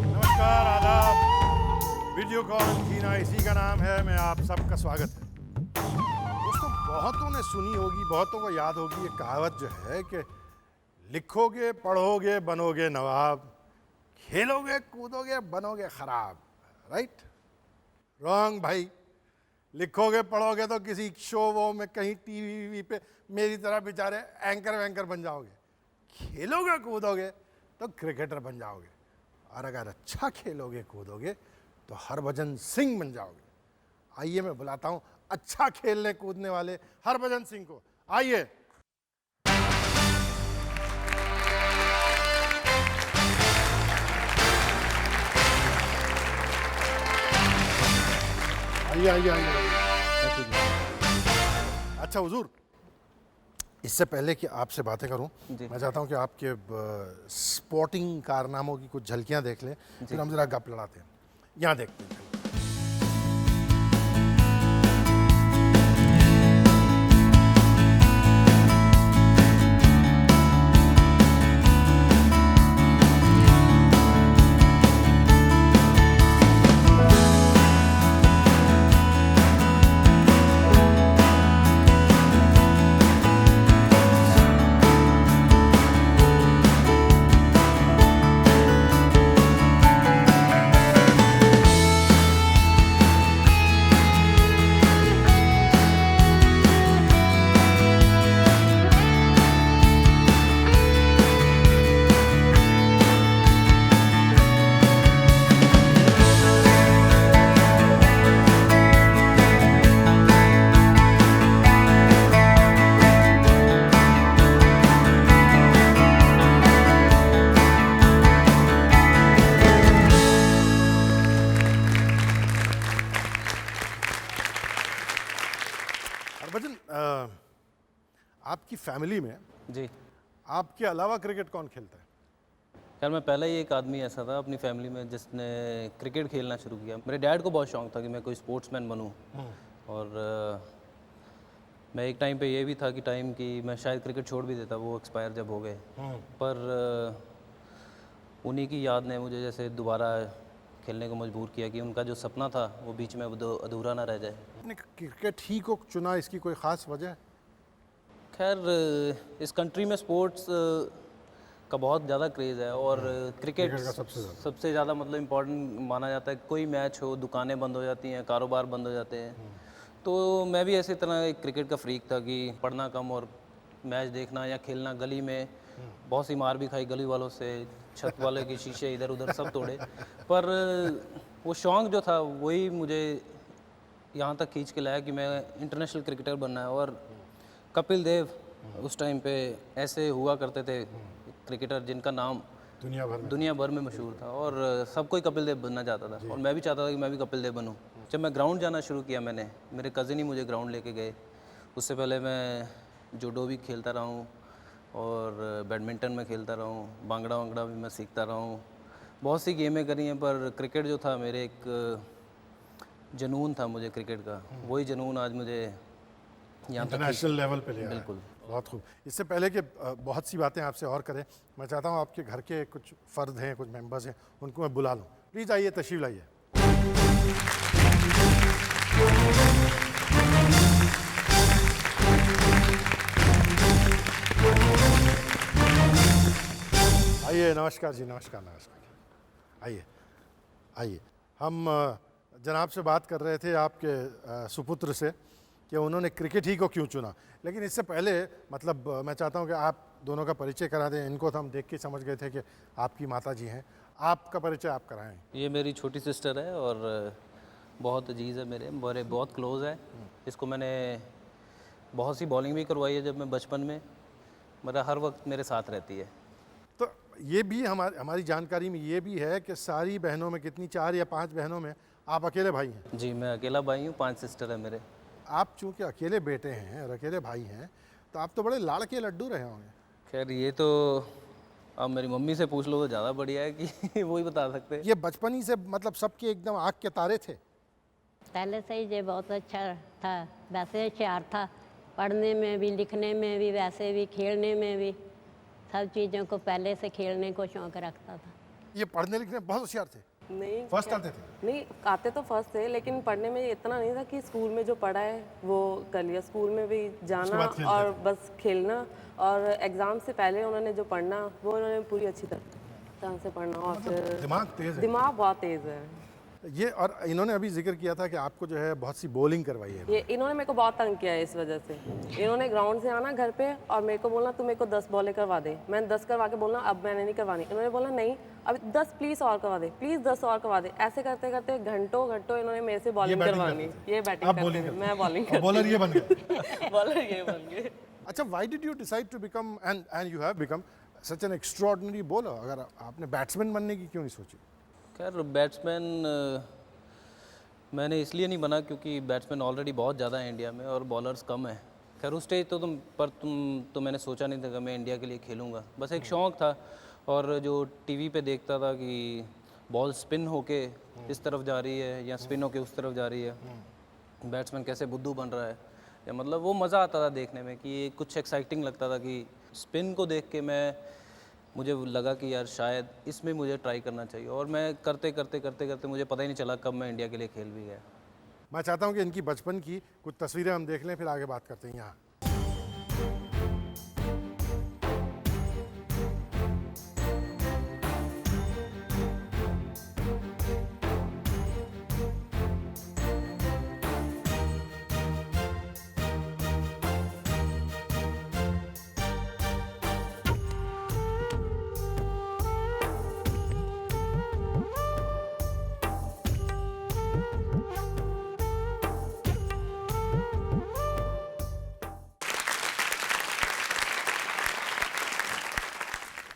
नमस्कार, आदाब। Video call जीना इसी का नाम है। मैं आप सबका स्वागत है। दोस्तों, बहुतों ने सुनी होगी, बहुतों को याद होगी ये कहावत जो है कि लिखोगे पढ़ोगे बनोगे नवाब, खेलोगे कूदोगे बनोगे खराब। राइट? रॉन्ग भाई। लिखोगे पढ़ोगे तो किसी शो वो में कहीं टीवी पे मेरी तरह बेचारे एंकर वैंकर बन जाओगे। खेलोगे कूदोगे तो क्रिकेटर बन जाओगे, और अगर अच्छा खेलोगे कूदोगे तो हरभजन सिंह बन जाओगे। आइए मैं बुलाता हूं अच्छा खेलने कूदने वाले हरभजन सिंह को। आइए। आइए आइए आइए। अच्छा हुजूर, इससे पहले कि आपसे बातें करूं, मैं चाहता हूं कि आपके स्पोर्टिंग कारनामों की कुछ झलकियां देख लें, फिर हम जरा गप लड़ाते हैं। यहाँ देखते हैं। हरभजन, आपकी फैमिली में जी। आपके अलावा क्रिकेट कौन खेलता है? खैर मैं पहले ही एक आदमी ऐसा था अपनी फैमिली में जिसने क्रिकेट खेलना शुरू किया। मेरे डैड को बहुत शौक था कि मैं कोई स्पोर्ट्समैन बनूं, और मैं एक टाइम पे ये भी था कि मैं शायद क्रिकेट छोड़ भी देता, वो एक्सपायर जब हो गए। पर उन्हीं की याद ने मुझे जैसे दोबारा खेलने को मजबूर किया कि उनका जो सपना था वो बीच में अधूरा ना रह जाए। आपने क्रिकेट ही को चुना, इसकी कोई ख़ास वजह है? खैर इस कंट्री में स्पोर्ट्स का बहुत ज़्यादा क्रेज़ है, और क्रिकेट क्रिकेट का सबसे ज़्यादा मतलब इम्पोर्टेंट माना जाता है। कोई मैच हो, दुकानें बंद हो जाती हैं, कारोबार बंद हो जाते हैं। तो मैं भी ऐसी तरह एक क्रिकेट का फ्रीक था कि पढ़ना कम और मैच देखना या खेलना। गली में बहुत सी मार भी खाई गली वालों से, छत वाले के शीशे इधर उधर सब तोड़े। पर वो शौक़ जो था वही मुझे यहाँ तक खींच के लाया कि मैं इंटरनेशनल क्रिकेटर बनना है। और कपिल देव उस टाइम पे ऐसे हुआ करते थे क्रिकेटर जिनका नाम दुनिया भर में मशहूर था, और सब कोई कपिल देव बनना चाहता था, और मैं भी चाहता था कि मैं भी कपिल देव बनूं। जब मैं ग्राउंड जाना शुरू किया, मैंने मेरे कज़न ही मुझे ग्राउंड लेके गए। उससे पहले मैं जूडो भी खेलता रहा हूँ, और बैडमिंटन में खेलता रहा हूँ, बांगड़ा वांगड़ा भी मैं सीखता रहा हूँ। बहुत सी गेमें करी हैं, पर क्रिकेट जो था मेरे एक जुनून था मुझे क्रिकेट का। वही जुनून आज मुझे यहाँ तक इंटरनेशनल लेवल पे ले आया। बिल्कुल। बहुत खूब। इससे पहले कि बहुत सी बातें आपसे और करें, मैं चाहता हूँ आपके घर के कुछ फ़र्द हैं, कुछ मेंबर्स हैं, उनको मैं बुला लूँ। प्लीज़ आइए, तशरीफ़ लाइए। आइए। नमस्कार जी। नमस्कार नमस्कार। आइए आइए। हम जनाब से बात कर रहे थे आपके सुपुत्र से कि उन्होंने क्रिकेट ही को क्यों चुना, लेकिन इससे पहले मतलब मैं चाहता हूं कि आप दोनों का परिचय करा दें। इनको तो हम देख के समझ गए थे कि आपकी माता जी हैं। आपका परिचय आप कराएं। ये मेरी छोटी सिस्टर है, और बहुत अजीज़ है, मेरे बहुत क्लोज़ है। इसको मैंने बहुत सी बॉलिंग भी करवाई है जब मैं बचपन में, मतलब हर वक्त मेरे साथ रहती है। तो ये भी हमारी जानकारी में ये भी है कि सारी बहनों में कितनी, 4 या 5 बहनों में आप अकेले भाई हैं। जी, मैं अकेला भाई हूँ, 5 सिस्टर है मेरे। आप चूँकि अकेले बेटे हैं और अकेले भाई हैं, तो आप तो बड़े लाड़ के लड्डू रहे होंगे। खैर ये तो आप मेरी मम्मी से पूछ लो तो ज़्यादा बढ़िया है कि वो ही बता सकते हैं। ये बचपन ही से मतलब सबके एकदम आँख के तारे थे। पहले से ही ये बहुत अच्छा था, वैसे होशियार था, पढ़ने में भी, लिखने में भी, वैसे भी खेलने में भी, सब चीज़ों को पहले से खेलने को शौक रखता था। ये पढ़ने लिखने में बहुत होशियार थे, नहीं फर्स्ट आते थे। नहीं आते तो फर्स्ट थे, लेकिन पढ़ने में इतना नहीं था कि स्कूल में जो पढ़ा है वो कर लिया। स्कूल में भी जाना बाद खेलते और बस खेलना, और एग्ज़ाम से पहले उन्होंने जो पढ़ना वो उन्होंने पूरी अच्छी तरह से पढ़ना, और फिर दिमाग तेज है दिमाग बहुत तेज़ है। ये। और इन्होंने अभी जिक्र किया था कि आपको जो है बहुत सी बॉलिंग करवाई है। ये इन्होंने मेरे को बहुत तंग किया है इस वजह से। इन्होंने ग्राउंड से आना घर पे और मेरे को बोलना तू मेरे को 10 बॉलें करवा दे। मैंने 10 करवा के बोलना अब मैंने नहीं करवानी। इन्होंने बोला नहीं अब 10 प्लीज़ और करवा दे, प्लीज़ 10 और करवा दे। ऐसे करते करते घंटों घंटों इन्होंने मेरे से बॉलिंग करवानी। ये बैटिंग करते थे, मैं बॉलिंग बॉलर ये बन गए। बॉलर ये बन गए। अच्छा, why did you decide to become and you have become such an extraordinary bowler? अगर आपने बैट्समैन बनने की क्यों नहीं सोची? खैर बैट्समैन मैंने इसलिए नहीं बना क्योंकि बैट्समैन ऑलरेडी बहुत ज़्यादा है इंडिया में और बॉलर्स कम है। खैर उस स्टेज तो मैंने सोचा नहीं था कि मैं इंडिया के लिए खेलूँगा, बस एक शौक़ था। और जो टीवी पे देखता था कि बॉल स्पिन होके इस तरफ जा रही है या स्पिन होके उस तरफ जा रही है, बैट्समैन कैसे बुद्धू बन रहा है, या मतलब वो मज़ा आता था देखने में कि ये कुछ एक्साइटिंग लगता था कि स्पिन को देख के मुझे लगा कि यार शायद इसमें मुझे ट्राई करना चाहिए। और मैं करते करते मुझे पता ही नहीं चला कब मैं इंडिया के लिए खेल भी गया। मैं चाहता हूँ कि इनकी बचपन की कुछ तस्वीरें हम देख लें, फिर आगे बात करते हैं। यहाँ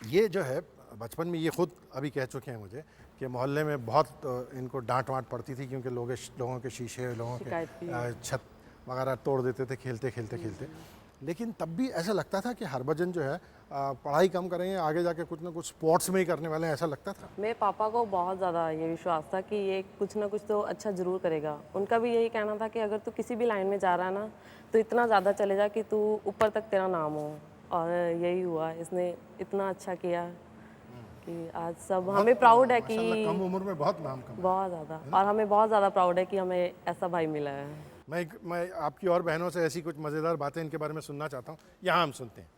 ये जो है बचपन में, ये खुद अभी कह चुके हैं मुझे कि मोहल्ले में बहुत इनको डांट वांट पड़ती थी क्योंकि लोगों के शीशे, लोगों के छत वगैरह तोड़ देते थे खेलते। लेकिन तब भी ऐसा लगता था कि हरभजन जो है पढ़ाई कम करेंगे, आगे जाके कुछ ना कुछ स्पोर्ट्स में ही करने वाले हैं, ऐसा लगता था। मेरे पापा को बहुत ज़्यादा ये विश्वास था कि ये कुछ ना कुछ तो अच्छा ज़रूर करेगा। उनका भी यही कहना था कि अगर तू किसी भी लाइन में जा रहा है ना तो इतना ज़्यादा चले जा कि तू ऊपर तक तेरा नाम हो। और यही हुआ, इसने इतना अच्छा किया कि आज सब हमें प्राउड है कि कम उम्र में बहुत नाम कमा। बहुत ज़्यादा, और हमें बहुत ज़्यादा प्राउड है कि हमें ऐसा भाई मिला है। मैं आपकी और बहनों से ऐसी कुछ मज़ेदार बातें इनके बारे में सुनना चाहता हूँ, यहाँ हम सुनते हैं।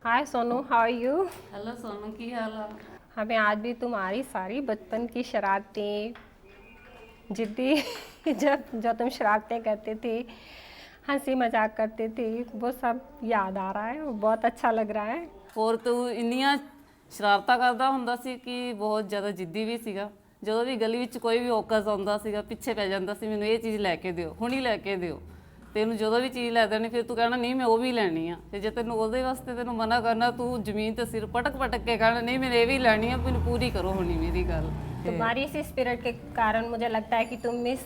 Hi Sonu, how are you? Hello Sonu, की हाल है? हमें आज भी तुम्हारी सारी बचपन की शरारतें, जिद्दी जो तुम शरारतें करते थे, हंसी मजाक करते थे, वो सब याद आ रहा है और बहुत अच्छा लग रहा है। और तू ਇੰਨੀਆਂ ਸ਼ਰਾਰਤਾਂ ਕਰਦਾ ਹੁੰਦਾ ਸੀ ਕਿ ਬਹੁਤ ਜ਼ਿਆਦਾ ਜਿੱਦੀ ਵੀ ਸੀਗਾ। ਜਦੋਂ ਵੀ ਗਲੀ ਵਿੱਚ ਕੋਈ ਵੀ ਔਕਸ ਆਉਂਦਾ ਸੀਗਾ ਪਿੱਛੇ ਪੈ ਜਾਂਦਾ ਸੀ, ਮੈਨੂੰ ਇਹ ਚੀਜ਼ ਲੈ ਕੇ ਦਿਓ, ਹੁਣੀ ਲੈ ਕੇ ਦਿਓ। ਤੈਨੂੰ ਜਦੋਂ ਵੀ ਚੀਜ਼ ਲੈ ਦੇਣੀ ਫਿਰ ਤੂੰ ਕਹਿਣਾ ਨਹੀਂ ਮੈਂ ਉਹ ਵੀ ਲੈਣੀ ਆ। ਤੇ ਜੇ ਤੈਨੂੰ ਉਹਦੇ ਵਾਸਤੇ ਤੈਨੂੰ ਮਨਾ ਕਰਨਾ, ਤੂੰ ਜ਼ਮੀਨ ਤੇ ਸਿਰ ਪਟਕ ਕੇ ਕਹਿਣਾ ਨਹੀਂ ਮੈਂ ਇਹ ਵੀ ਲੈਣੀ ਆ, ਮੈਨੂੰ ਪੂਰੀ ਕਰੋ ਹੁਣੀ ਮੇਰੀ ਗੱਲ। तुम्हारी इसी स्पिरिट के कारण मुझे लगता है कि तुम इस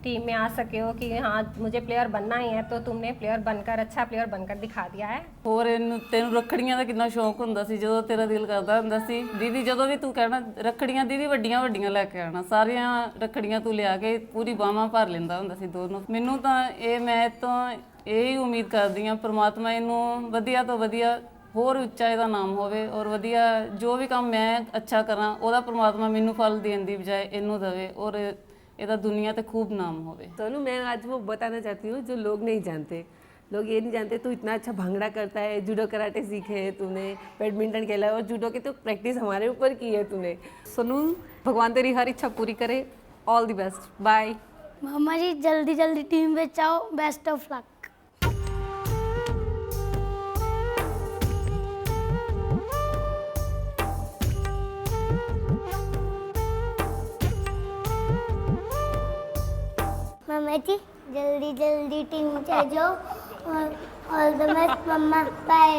टीम में आ सके हो कि हाँ मुझे प्लेयर बनना ही है, तो तुमने प्लेयर बनकर, अच्छा प्लेयर बनकर दिखा दिया है। ਹੋਰ ਤੈਨੂੰ ਰੱਖੜੀਆਂ ਦਾ ਕਿੰਨਾ ਸ਼ੌਂਕ ਹੁੰਦਾ ਸੀ, ਜਦੋਂ ਤੇਰਾ ਦਿਲ ਕਰਦਾ ਹੁੰਦਾ ਸੀ ਦੀਦੀ, ਜਦੋਂ ਵੀ ਤੂੰ ਕਹਿਣਾ ਰੱਖੜੀਆਂ ਦੀਦੀ ਵੱਡੀਆਂ ਵੱਡੀਆਂ ਲੈ ਕੇ ਆਣਾ, ਸਾਰੀਆਂ ਰੱਖੜੀਆਂ ਤੂੰ ਲਿਆ ਕੇ ਪੂਰੀ ਬਾਹਾਂ ਭਰ ਲੈਂਦਾ ਹੁੰਦਾ ਸੀ ਦੋਨੋਂ। ਮੈਨੂੰ ਤਾਂ ਮੈਂ ਤਾਂ ਇਹੀ ਉਮੀਦ ਕਰਦੀ ਹਾਂ ਪ੍ਰਮਾਤਮਾ ਇਹਨੂੰ ਵਧੀਆ ਤੋਂ ਵਧੀਆ ਹੋਰ ਉੱਚਾ ਇਹਦਾ ਨਾਮ ਹੋਵੇ, ਔਰ ਵਧੀਆ ਜੋ ਵੀ ਕੰਮ ਮੈਂ ਅੱਛਾ ਕਰਾਂ ਉਹਦਾ ਪ੍ਰਮਾਤਮਾ ਮੈਨੂੰ ਫਲ ਦੇਣ ਦੀ ਬਜਾਏ ਇਹਨੂੰ ਦੇਵੇ, ਔਰ ਇਹਦਾ दुनिया ਤੇ खूब नाम होवे। सोनू, मैं आज वो बताना चाहती हूँ जो लोग नहीं जानते। लोग ये नहीं जानते तू इतना अच्छा भांगड़ा करता है, जूडो कराटे सीखे है तूने, बैडमिंटन खेला है, और जूडो की तो प्रैक्टिस हमारे ऊपर की है तूने। सोनू, भगवान तेरी हर इच्छा पूरी करे। All the best, bye. मामा जी जल्दी जल्दी टीम में जाओ, बेस्ट ऑफ लक। मामा जी जल्दी जल्दी टीम में जाओ और ऑल द बेस्ट मम्मा, बाय।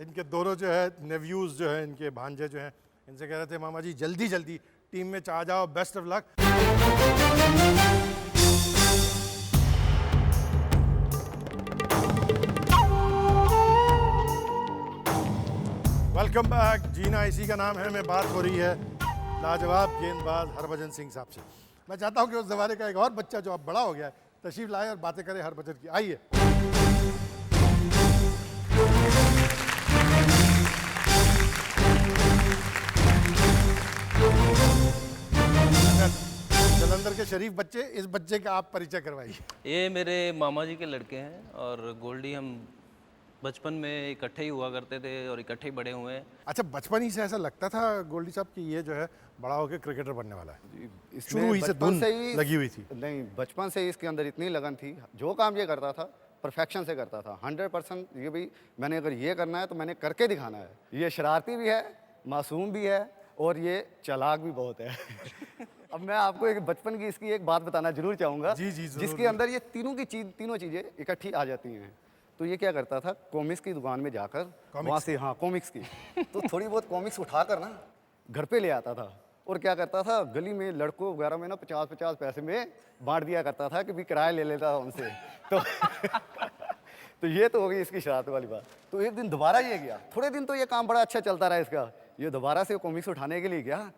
इनके दोनों जो है नेव्यूज़ जो है, इनके भांजे जो हैं, इनसे कह रहे थे मामा जी जल्दी जल्दी टीम में आ जाओ, best of luck. Welcome back. जीना इसी का नाम है में बात हो रही है लाजवाब गेंदबाज हरभजन सिंह साहब से। मैं चाहता हूं कि उस ज़माने का एक और बच्चा जो अब बड़ा हो गया है तशरीफ लाए और बातें करें हरभजन की। आइए। जलंधर के शरीफ बच्चे, इस बच्चे का आप परिचय करवाइए। ये मेरे मामा जी के लड़के हैं और गोल्डी हम बचपन में इकट्ठे ही हुआ करते थे और इकट्ठे ही बड़े हुए हैं। अच्छा, बचपन ही से ऐसा लगता था गोल्डी साहब कि ये जो है बड़ा होकर क्रिकेटर बनने वाला है? इसमें शुरू ही से बचपन धुन से ही लगी हुई थी? नहीं, बचपन से ही इसके अंदर इतनी लगन थी। जो काम ये करता था परफेक्शन से करता था, 100%। ये भी मैंने अगर ये करना है तो मैंने करके दिखाना है। ये शरारती भी है, मासूम भी है और ये चालाक भी बहुत है। अब मैं आपको एक बचपन की इसकी एक बात बताना जरूर चाहूँगा, जी, जरूर। जिसके अंदर ये तीनों चीज़ें इकट्ठी आ जाती हैं। तो ये क्या करता था, कॉमिक्स की दुकान में जाकर वहाँ से, हाँ कॉमिक्स की, तो थोड़ी बहुत कॉमिक्स उठाकर ना घर पे ले आता था और क्या करता था, गली में लड़कों वगैरह में ना 50-50 पैसे में बांट दिया करता था कि भी किराया ले लेता था उनसे। तो तो ये तो हो गई इसकी शरारत वाली बात। तो एक दिन दोबारा ये गया, थोड़े दिन तो ये काम बड़ा अच्छा चलता रहा इसका। ये दोबारा से कॉमिक्स उठाने के लिए गया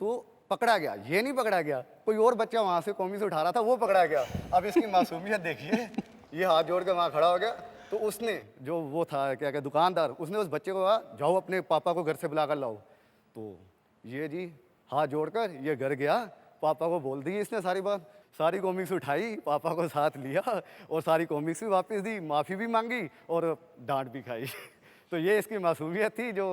तो पकड़ा गया। ये नहीं पकड़ा गया, कोई और बच्चा वहाँ से कॉमिक्स उठा रहा था, वो पकड़ा गया। अब इसकी मासूमियत देखिए, ये हाथ जोड़ के वहाँ खड़ा हो गया। तो उसने, जो वो था क्या क्या दुकानदार, उसने उस बच्चे को कहा जाओ अपने पापा को घर से बुला कर लाओ। तो ये जी हाथ जोड़कर ये घर गया, पापा को बोल दी इसने सारी बात, सारी कॉमिक्स उठाई, पापा को साथ लिया और सारी कॉमिक्स भी वापस दी, माफ़ी भी मांगी और डांट भी खाई। तो ये इसकी मासूमियत थी जो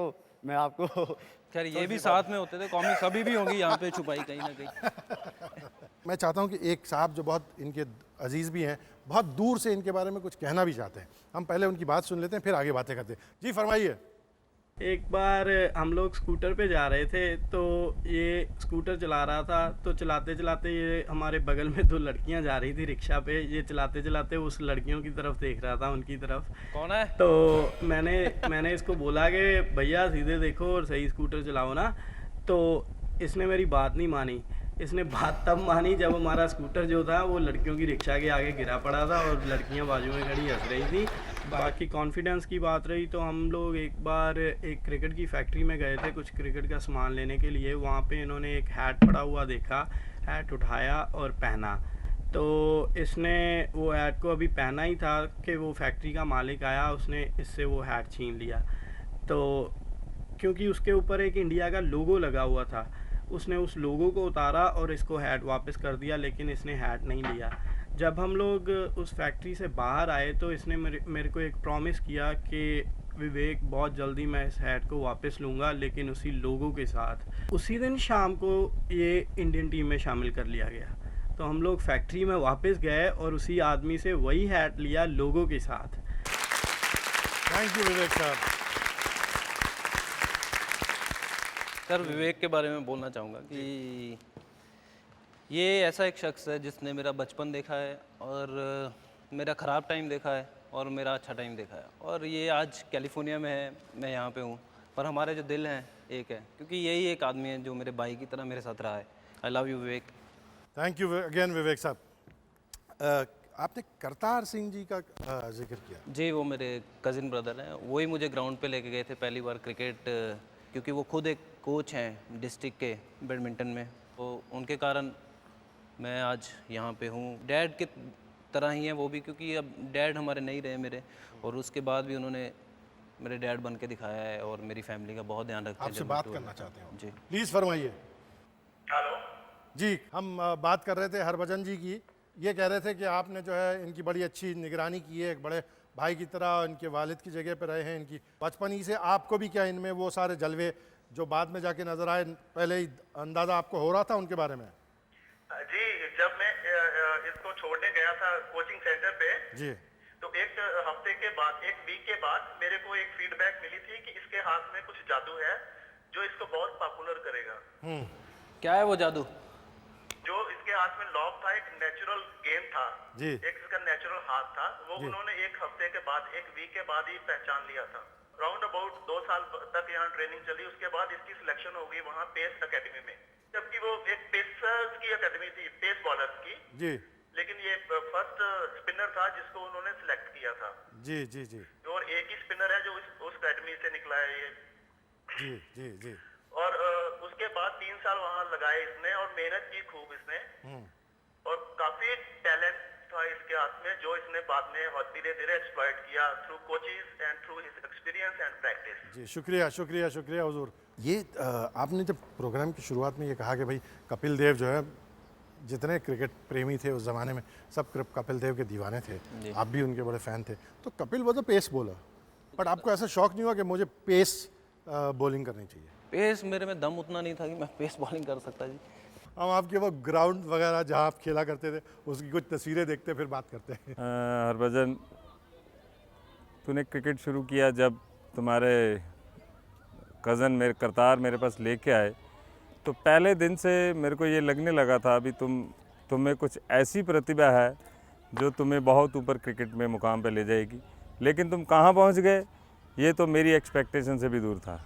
मैं आपको। खैर ये भी साथ में होते थे, कॉमिक्स अभी भी होंगी यहाँ पे छुपाई कहीं ना कहीं। मैं चाहता हूं कि एक साहब जो बहुत इनके अजीज़ भी हैं, बहुत दूर से इनके बारे में कुछ कहना भी चाहते हैं। हम पहले उनकी बात सुन लेते हैं, फिर आगे बातें करते हैं। जी फरमाइए। एक बार हम लोग स्कूटर पे जा रहे थे, तो ये स्कूटर चला रहा था, तो चलाते चलाते ये हमारे बगल में 2 लड़कियां जा रही थी रिक्शा पे। ये चलाते चलाते उस लड़कियों की तरफ देख रहा था, उनकी तरफ। कौन है? तो मैंने इसको बोला कि भैया सीधे देखो और सही स्कूटर चलाओ ना। तो इसने मेरी बात नहीं मानी। इसने बात तब मानी जब हमारा स्कूटर जो था वो लड़कियों की रिक्शा के आगे गिरा पड़ा था और लड़कियां बाजू में खड़ी हंस रही थी। बाकी कॉन्फिडेंस की बात रही तो हम लोग एक बार एक क्रिकेट की फैक्ट्री में गए थे कुछ क्रिकेट का सामान लेने के लिए। वहाँ पे इन्होंने एक हैट पड़ा हुआ देखा, हैट उठाया और पहना। तो इसने वो हैट को अभी पहना ही था कि वो फैक्ट्री का मालिक आया, उसने इससे वो हैट छीन लिया। तो क्योंकि उसके ऊपर एक इंडिया का लोगो लगा हुआ था, उसने उस लोगो को उतारा और इसको हैट वापस कर दिया, लेकिन इसने हैट नहीं लिया। जब हम लोग उस फैक्ट्री से बाहर आए तो इसने मेरे को एक प्रॉमिस किया कि विवेक बहुत जल्दी मैं इस हैट को वापस लूँगा, लेकिन उसी लोगों के साथ। उसी दिन शाम को ये इंडियन टीम में शामिल कर लिया गया। तो हम लोग फैक्ट्री में वापस गए और उसी आदमी से वही हैट लिया लोगों के साथ। थैंक यू विवेक साहब। सर विवेक के बारे में बोलना चाहूँगा कि ये ऐसा एक शख्स है जिसने मेरा बचपन देखा है और मेरा ख़राब टाइम देखा है और मेरा अच्छा टाइम देखा है। और ये आज कैलिफोर्निया में है, मैं यहाँ पे हूँ, पर हमारे जो दिल हैं एक है, क्योंकि यही एक आदमी है जो मेरे भाई की तरह मेरे साथ रहा है। I love you Vivek. Thank you again Vivek साहब। आपने करतार सिंह जी का जिक्र किया। जी, वो मेरे कज़िन ब्रदर हैं, वही मुझे ग्राउंड पे लेके गए थे पहली बार क्रिकेट, क्योंकि वो खुद एक कोच हैं डिस्ट्रिक्ट के बैडमिंटन में, तो उनके कारण मैं आज यहाँ पे हूँ। डैड के तरह ही हैं वो भी, क्योंकि अब डैड हमारे नहीं रहे मेरे, और उसके बाद भी उन्होंने मेरे डैड बन के दिखाया है और मेरी फैमिली का बहुत ध्यान रखते हैं। आपसे बात करना चाहते हैं जी, प्लीज़ फरमाइए। हेलो जी, हम बात कर रहे थे हरभजन जी की। ये कह रहे थे कि आपने जो है इनकी बड़ी अच्छी निगरानी की है, एक बड़े भाई की तरह इनके वालिद की जगह पे रहे हैं। इनकी बचपन ही से आपको भी क्या इनमें वो सारे जलवे जो बाद में जाके नजर आए, पहले ही अंदाजा आपको हो रहा था उनके बारे में? जी, जब मैं इसको छोड़ने गया था कोचिंग सेंटर पे जी, तो एक हफ्ते के बाद, एक वीक के बाद मेरे को एक फीडबैक मिली थी कि इसके हाथ में कुछ जादू है जो इसको बहुत पॉपुलर करेगा। क्या है वो जादू? जो इसके हाथ में लॉक था, एक था, जी। एक इसका नेचुरल हाथ था, वो उन्होंने एक हफ्ते के बाद, एक वीक के बाद ही पहचान लिया था। राउंड अबाउट 2 साल तक यहाँ ट्रेनिंग चली, उसके बाद इसकी सिलेक्शन हो गई वहाँ पेस अकेडमी में, जबकि वो एक पेसर्स की अकेडमी थी, पेस बॉलर्स की जी लेकिन ये फर्स्ट स्पिनर था जिसको उन्होंने सिलेक्ट किया था। जी जी जी और एक ही स्पिनर है जो उस अकेडमी से निकला है ये। जी जी जी और उसके बाद 3 साल वहाँ लगाए इसने और मेहनत की खूब इसने, और काफी टैलेंट था इसके हाथ में जो इसने बाद में धीरे धीरे एक्सप्लॉइट किया through coaches and through his experience and practice. जी, शुक्रिया शुक्रिया शुक्रिया हुजूर। ये आपने जब प्रोग्राम की शुरुआत में ये कहा कि भाई कपिल देव जो है, जितने क्रिकेट प्रेमी थे उस ज़माने में सब कपिल देव के दीवाने थे, आप भी उनके बड़े फ़ैन थे, तो कपिल वो तो पेस बॉलर, बट आपको ऐसा शौक नहीं हुआ कि मुझे पेस बॉलिंग करनी चाहिए? पेस मेरे में दम उतना नहीं था कि मैं पेस बॉलिंग कर सकता जी। हम आपके वो ग्राउंड वगैरह जहाँ आप खेला करते थे उसकी कुछ तस्वीरें देखते फिर बात करते हैं। हरभजन, तूने क्रिकेट शुरू किया जब तुम्हारे कज़न मेरे करतार मेरे पास लेके आए, तो पहले दिन से मेरे को ये लगने लगा था अभी तुम्हें कुछ ऐसी प्रतिभा है जो तुम्हें बहुत ऊपर क्रिकेट में मुकाम पे ले जाएगी, लेकिन तुम कहाँ पहुँच गए ये तो मेरी एक्सपेक्टेशन से भी दूर था।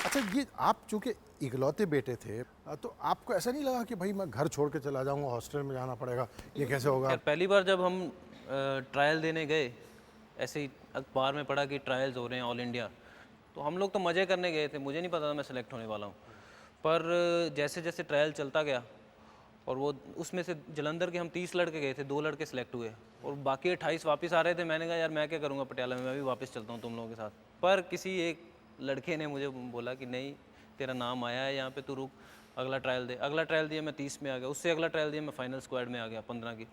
अच्छा, ये आप चूँकि इकलौते बेटे थे तो आपको ऐसा नहीं लगा कि भाई मैं घर छोड़ के चला जाऊँगा, हॉस्टल में जाना पड़ेगा, ये कैसे होगा? पहली बार जब हम ट्रायल देने गए, ऐसे ही अखबार में पढ़ा कि ट्रायल्स हो रहे हैं ऑल इंडिया, तो हम लोग तो मज़े करने गए थे, मुझे नहीं पता था मैं सेलेक्ट होने वाला हूँ। पर जैसे जैसे ट्रायल चलता गया और वो उसमें से जलंधर के हम 30 लड़के गए थे, 2 लड़के सेलेक्ट हुए और बाकी 28 वापस आ रहे थे। मैंने कहा यार मैं क्या करूँगा पटियाला में, मैं भी वापस चलता हूँ तुम लोगों के साथ। पर किसी एक लड़के ने मुझे बोला कि नहीं, तेरा नाम आया है यहाँ पे, तू रुक, अगला ट्रायल दे। अगला ट्रायल दिया, मैं 30 में आ गया, उससे अगला ट्रायल दिया, मैं फाइनल स्क्वाड में आ गया 15 की।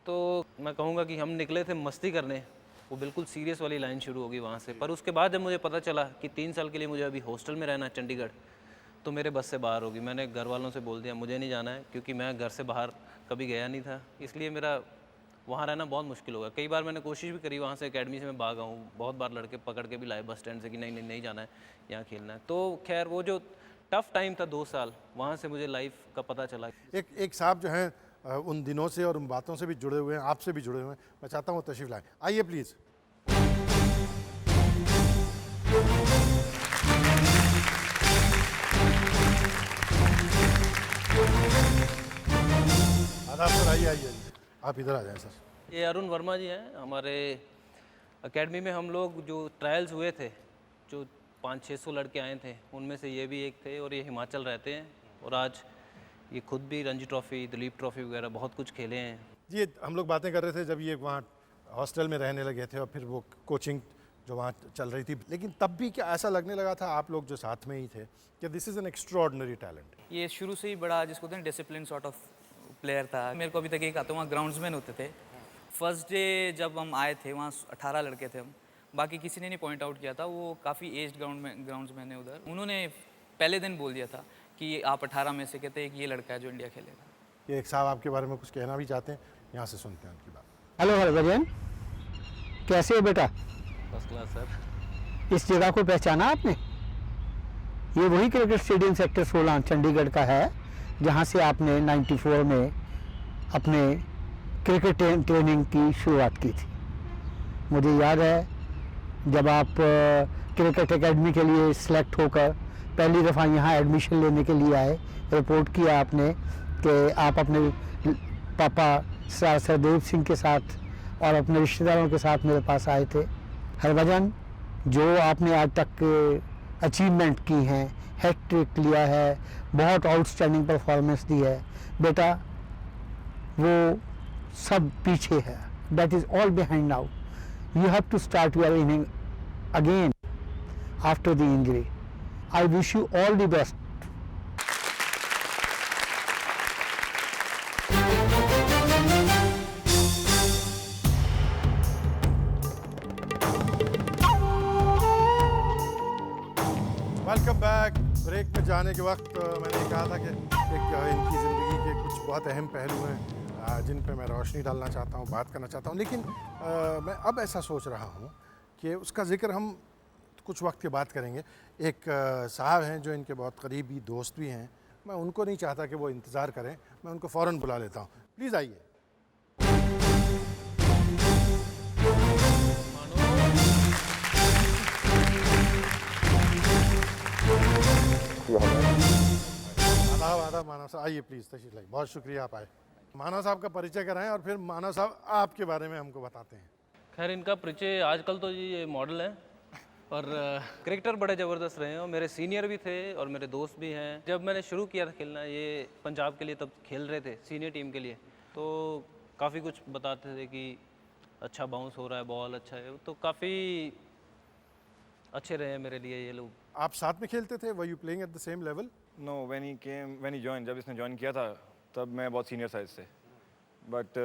तो मैं कहूँगा कि हम निकले थे मस्ती करने, वो बिल्कुल सीरियस वाली लाइन शुरू होगी वहाँ से। पर उसके बाद जब मुझे पता चला कि 3 साल के लिए मुझे अभी हॉस्टल में रहना है चंडीगढ़, तो मेरे बस से बाहर होगी। मैंने घर वालों से बोल दिया मुझे नहीं जाना है, क्योंकि मैं घर से बाहर कभी गया नहीं था, इसलिए मेरा वहाँ रहना बहुत मुश्किल होगा। कई बार मैंने कोशिश भी करी, वहाँ से एकेडमी से मैं भागा हूँ, बहुत बार लड़के पकड़ के भी लाए बस स्टैंड से कि नहीं नहीं नहीं जाना है, यहाँ खेलना है। तो खैर वो जो टफ़ टाइम था 2 साल, वहाँ से मुझे लाइफ का पता चला। एक साहब जो हैं उन दिनों से और उन बातों से भी जुड़े हुए हैं, आपसे भी जुड़े हुए हैं, मैं चाहता हूँ तशरीफ़ लाएँ, आइए प्लीज़। आदाब सर, आइए आइए, आप इधर आ जाएं सर। ये अरुण वर्मा जी हैं, हमारे एकेडमी में हम लोग जो ट्रायल्स हुए थे, जो 500-600 लड़के आए थे, उनमें से ये भी एक थे और ये हिमाचल रहते हैं और आज ये खुद भी रणजी ट्रॉफ़ी, दिलीप ट्रॉफ़ी वगैरह बहुत कुछ खेले हैं। जी, हम लोग बातें कर रहे थे जब ये वहाँ हॉस्टल में रहने लगे थे और फिर वो कोचिंग जो वहाँ चल रही थी, लेकिन तब भी क्या ऐसा लगने लगा था आप लोग जो साथ में ही थे कि this is an extraordinary talent? ये शुरू से ही बड़ा जिसको कहते हैं डिसिप्लिन सॉर्ट ऑफ प्लेयर था। मेरे को अभी तक एक आता वहाँ ग्राउंड्समैन होते थे। फर्स्ट डे जब हम आए थे वहाँ 18 लड़के थे हम, बाकी किसी ने नहीं पॉइंट आउट किया था, वो काफ़ी एज्ड ग्राउंड्समैन है उधर। उन्होंने पहले दिन बोल दिया था कि आप 18 में से कहते हैं कि ये लड़का है जो इंडिया खेलेगा। ये एक साहब आपके बारे में कुछ कहना भी चाहते हैं, यहाँ से सुनते हैं उनकी बात। हेलो हरभजन, कैसे हो बेटा? First class sir. इस जगह को पहचाना आपने? ये वही क्रिकेट स्टेडियम सेक्टर 16 चंडीगढ़ का है जहाँ से आपने 94 में अपने क्रिकेट ट्रेनिंग की शुरुआत की थी। मुझे याद है जब आप क्रिकेट एकेडमी के लिए सिलेक्ट होकर पहली दफ़ा यहाँ एडमिशन लेने के लिए आए, रिपोर्ट किया आपने कि आप अपने पापा सरदेव सिंह के साथ और अपने रिश्तेदारों के साथ मेरे पास आए थे। हरभजन, जो आपने आज तक अचीवमेंट की हैं, हैट्रिक लिया है, बहुत आउटस्टैंडिंग परफॉर्मेंस दी है बेटा, वो सब पीछे है। That is all behind now. You have to start your inning again after the injury. I wish you all the best. Welcome back. Break में जाने के वक्त मैंने कहा था कि एक इनकी ज़िंदगी के कुछ बहुत अहम पहलू हैं जिन पे मैं रोशनी डालना चाहता हूँ, बात करना चाहता हूँ, लेकिन मैं अब ऐसा सोच रहा हूँ कि उसका जिक्र हम कुछ वक्त के बाद करेंगे। एक साहब हैं जो इनके बहुत करीबी दोस्त भी हैं, मैं उनको नहीं चाहता कि वो इंतज़ार करें, मैं उनको फ़ौरन बुला लेता हूँ। प्लीज़ आइए। आदाब आदाब मानव साहब, आइए प्लीज़ तशरीफ लाइए। बहुत शुक्रिया आप आए। मानव साहब का परिचय कराएं और फिर मानव साहब आपके बारे में हमको बताते हैं। खैर इनका परिचय आजकल तो जी ये मॉडल हैं और क्रिकेटर बड़े ज़बरदस्त रहे हैं और मेरे सीनियर भी थे और मेरे दोस्त भी हैं। जब मैंने शुरू किया था खेलना, ये पंजाब के लिए तब खेल रहे थे सीनियर टीम के लिए, तो काफ़ी कुछ बताते थे कि अच्छा बाउंस हो रहा है, बॉल अच्छा है, तो काफ़ी अच्छे रहे हैं मेरे लिए ये लोग। आप साथ में खेलते थे? Were you playing at the same level? No, when he join, जब इसने ज्वाइन किया था तब मैं बहुत सीनियर साइज से, but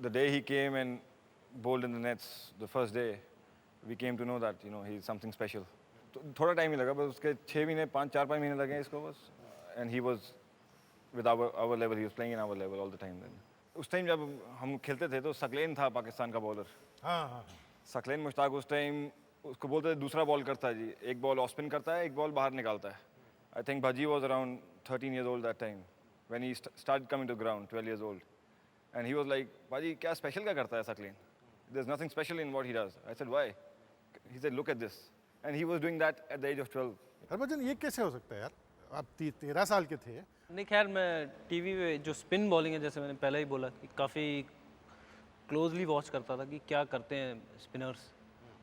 the day he came and bowled in the nets the first day, we came to know that he's something special. तो थोड़ा टाइम ही लगा, बस उसके 6 महीने 4-5 महीने लगे इसको बस, and he was with our level, he was playing in our level all the time then. उस टाइम जब हम खेलते थे तो सकलेन था पाकिस्तान का बॉलर। हाँ। सकलेन मुश्ताक उस टाइम उसको बोलते थे दूसरा बॉल करता है जी, एक बॉल ऑफ स्पिन करता है, एक बॉल बाहर निकालता है। I think bhaji was around 13 years old that time when he started coming to ground, 12 years old, and he was like, भाजी क्या स्पेशल क्या करता है Saqlain? There's nothing special in what he does. I said, why? He said, look at this. And he was doing that at the age of 12. Harbhajan ये कैसे हो सकता है यार? आप 13 साल के थे। नहीं खैर मैं टीवी पे जो स्पिन बॉलिंग है, जैसे मैंने पहले ही बोला कि काफ़ी क्लोजली वॉच करता था कि क्या करते हैं स्पिनर्स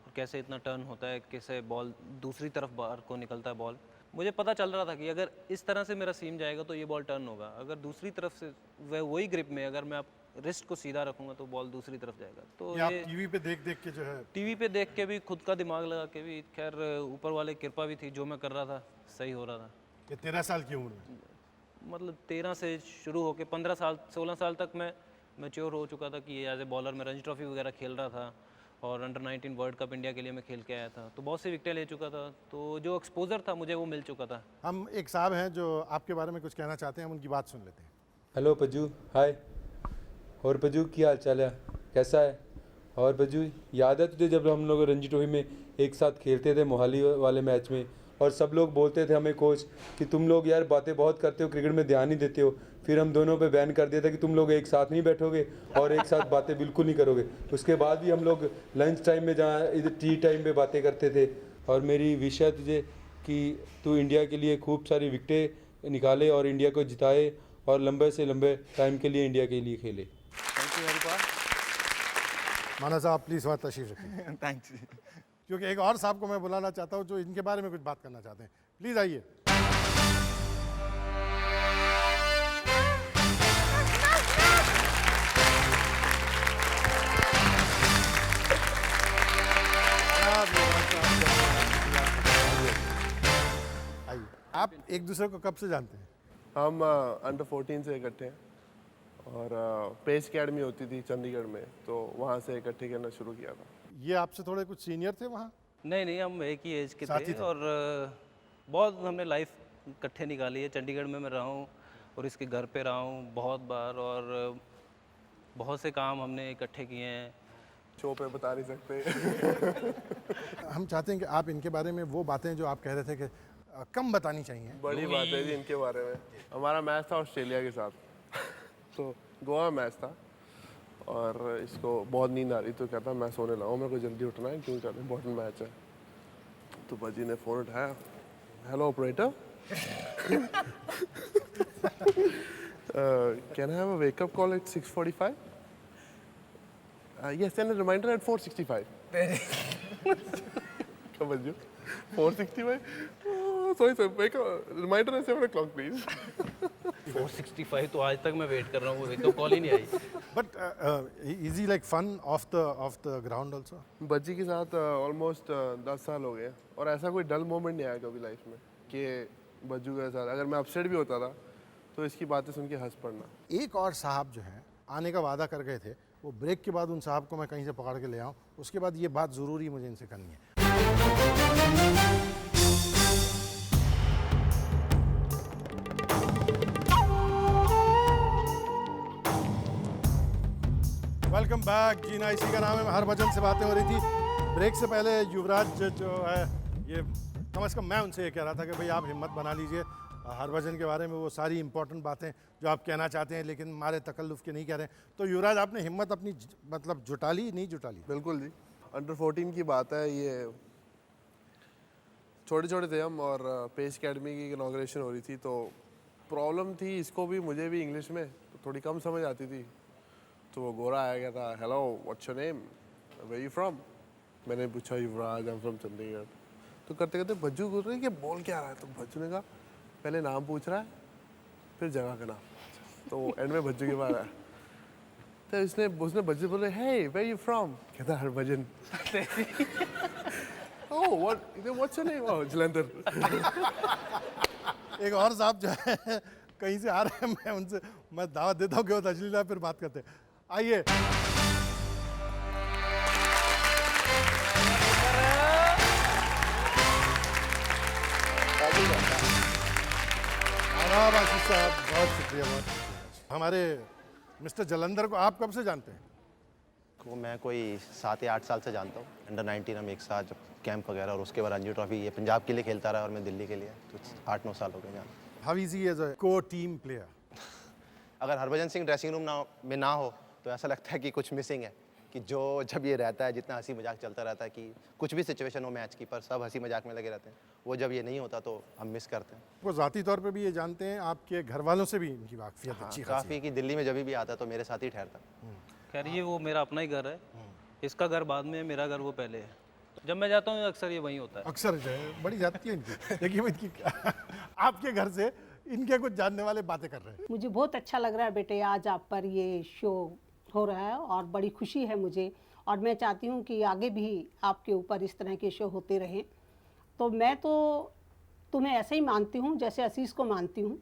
और कैसे इतना टर्न होता है, कैसे बॉल दूसरी तरफ बाहर को निकलता है बॉल। मुझे पता चल रहा था कि अगर इस तरह से मेरा सीम जाएगा तो ये बॉल टर्न होगा, अगर दूसरी तरफ से वही ग्रिप में अगर मैं रिस्ट को सीधा रखूंगा तो बॉल दूसरी तरफ जाएगा। तो ये टीवी पे देख के जो है, टीवी पे देख के भी, खुद का दिमाग लगा के भी, खैर ऊपर वाले कृपा भी थी, जो मैं कर रहा था सही हो रहा था। ये 13 साल की उम्र में, मतलब 13 से शुरू होकर 15 साल 16 साल तक मैं मैच्योर हो चुका था कि एज ए बॉलर मैं रणजी ट्रॉफी वगैरह खेल रहा था और अंडर 19 वर्ल्ड कप इंडिया के लिए मैं खेल के आया था, तो बहुत सी विकेटें ले चुका था, तो जो एक्सपोजर था मुझे वो मिल चुका था। हम एक साहब हैं जो आपके बारे में कुछ कहना चाहते हैं, हम उनकी बात सुन लेते हैं। हेलो पज्जू, हाय। और पज्जू क्या हाल चाल है, कैसा है? और पज्जू याद है तुझे जब हम लोग रणजी ट्रॉफी में एक साथ खेलते थे मोहाली वाले मैच में, और सब लोग बोलते थे हमें कोच कि तुम लोग यार बातें बहुत करते हो, क्रिकेट में ध्यान नहीं देते हो, फिर हम दोनों पे बैन कर दिया था कि तुम लोग एक साथ नहीं बैठोगे और एक साथ बातें बिल्कुल नहीं करोगे। उसके बाद भी हम लोग लंच टाइम में जहाँ इधर टी टाइम पे बातें करते थे, और मेरी विश है तुझे कि तू इंडिया के लिए खूब सारी विकेटें निकाले और इंडिया को जिताए और लंबे से लंबे टाइम के लिए इंडिया के लिए खेले। माना साहब प्लीज़ वहाँ तशरीफ रखिए। थैंक्स। क्योंकि एक और साहब को मैं बुलाना चाहता हूँ जो इनके बारे में कुछ बात करना चाहते हैं। प्लीज़ आइए। आइए। आप एक दूसरे को कब से जानते हैं? हम अंडर 14 से इकट्ठे हैं और पेस अकेडमी होती थी चंडीगढ़ में, तो वहाँ से इकट्ठे खेलना शुरू किया था। ये आपसे थोड़े कुछ सीनियर थे वहाँ? नहीं, हम एक ही एज के थे और बहुत हमने लाइफ इकट्ठे निकाली है। चंडीगढ़ में मैं रहा हूँ और इसके घर पे रहा हूँ बहुत बार, और बहुत से काम हमने इकट्ठे किए हैं। शो पे बता नहीं सकते। हम चाहते हैं कि आप इनके बारे में वो बातें जो आप कह रहे थे कि कम बतानी चाहिए। बड़ी बात है जी इनके बारे में। हमारा मैच था ऑस्ट्रेलिया के साथ, तो गोवा मैच था और इसको बहुत नींद आ रही, तो कहता मैं सोने लगा, मेरे को जल्दी उठना है क्योंकि इम्पोर्टेंट मैच है। तो बाजी ने फ़ोन उठाया, hello operator, can I have a wake up call at 6:45? Yes, and a reminder at 4:65. Come on, you. 4:65? Oh, sorry, sir. Make a reminder at 7 o'clock, please. 4:65 तो आज तक मैं वेट कर रहा हूँ, वेकअप कॉल ही नहीं आई। But is he like fun off the ground also? बच्ची के साथ almost 10 साल हो गए और ऐसा कोई डल मोमेंट नहीं आया कभी लाइफ में कि बज्जू के साथ अगर मैं अपसेट भी होता था तो इसकी बातें सुन के हंस पड़ना। एक और साहब जो है आने का वादा कर गए थे, वो ब्रेक के बाद उन साहब को मैं कहीं से पकड़ के ले आऊँ, उसके बाद ये बात ज़रूरी मुझे इनसे करनी है। Welcome back. जीना इसी का नाम है। हरभजन से बातें हो रही थी ब्रेक से पहले। युवराज जो है ये कम से कम मैं उनसे ये कह रहा था कि भाई आप हिम्मत बना लीजिए, हरभजन के बारे में वो सारी इंपॉर्टेंट बातें जो आप कहना चाहते हैं लेकिन हमारे तकल्लुफ़ के नहीं कह रहे हैं। तो युवराज आपने हिम्मत अपनी मतलब जुटा ली नहीं जुटा ली? बिल्कुल जी, अंडर 14 की बात है ये। छोटे छोटे थे हम और पेस एकेडमी की इनॉग्रेशन हो रही थी, तो प्रॉब्लम थी इसको भी मुझे भी इंग्लिश में तो थोड़ी कम समझ आती थी। तो वो गोरा आया गया था, hello what's your name, where you from. मैंने पूछा Yuvraj, I am from Chandigarh. तो करते करते भज्जू बोल रहे कि बोल क्या रहा है, तो भज्जू ने कहा पहले नाम पूछ रहा है फिर जगह का नाम। तो एंड में भज्जू के बाद आया, तो उसने भज्जू बोले हे वेयर यू फ्रॉम, कहता हरभजन। ओह व्हाट्स योर नेम, ओह जलंधर। एक और साहब जो है कहीं से आ रहे हैं, मैं दावत देता हूँ कि वो तजलील फिर बात करते हैं। आइए आदाब आशीष साहब, बहुत शुक्रिया बहुत शुक्रिया। हमारे मिस्टर जलंधर को आप कब से जानते हैं? को मैं कोई 7 या 8 साल से जानता हूँ। अंडर 19 हम एक साथ जब कैंप वगैरह और उसके बाद रणजी ट्रॉफी ये पंजाब के लिए खेलता रहा और मैं दिल्ली के लिए, तो 8-9 साल हो गए जाना। How is he as a को टीम प्लेयर? अगर हरभजन सिंह ड्रेसिंग रूम में ना हो तो ऐसा लगता है कि कुछ मिसिंग है, कि जो जब ये रहता है जितना हंसी मजाक चलता रहता है कि कुछ भी सिचुएशन हो मैच की, पर सब हंसी मजाक में लगे रहते हैं, वो जब ये नहीं होता तो हम मिस करते हैं। वो ज़ाती तौर पे भी ये जानते हैं, आपके घर वालों से भी इनकी वाकफियत अच्छी खासी काफ़ी कि दिल्ली में जब भी आता है तो मेरे साथ ही ठहरता। खैर ये वो मेरा अपना ही घर है, इसका घर बाद में है, मेरा घर वो पहले है। जब मैं जाता हूँ अक्सर ये वहीं होता है। अक्सर जो है बड़ी जाती है इनकी। देखिए वो इनकी आपके घर से इनके कुछ जानने वाले बातें कर रहे हैं। मुझे बहुत अच्छा लग रहा है बेटे, आज आप पर ये शो हो रहा है और बड़ी खुशी है मुझे, और मैं चाहती हूँ कि आगे भी आपके ऊपर इस तरह के शो होते रहें। तो मैं तो तुम्हें ऐसे ही मानती हूँ जैसे आशीष को मानती हूँ,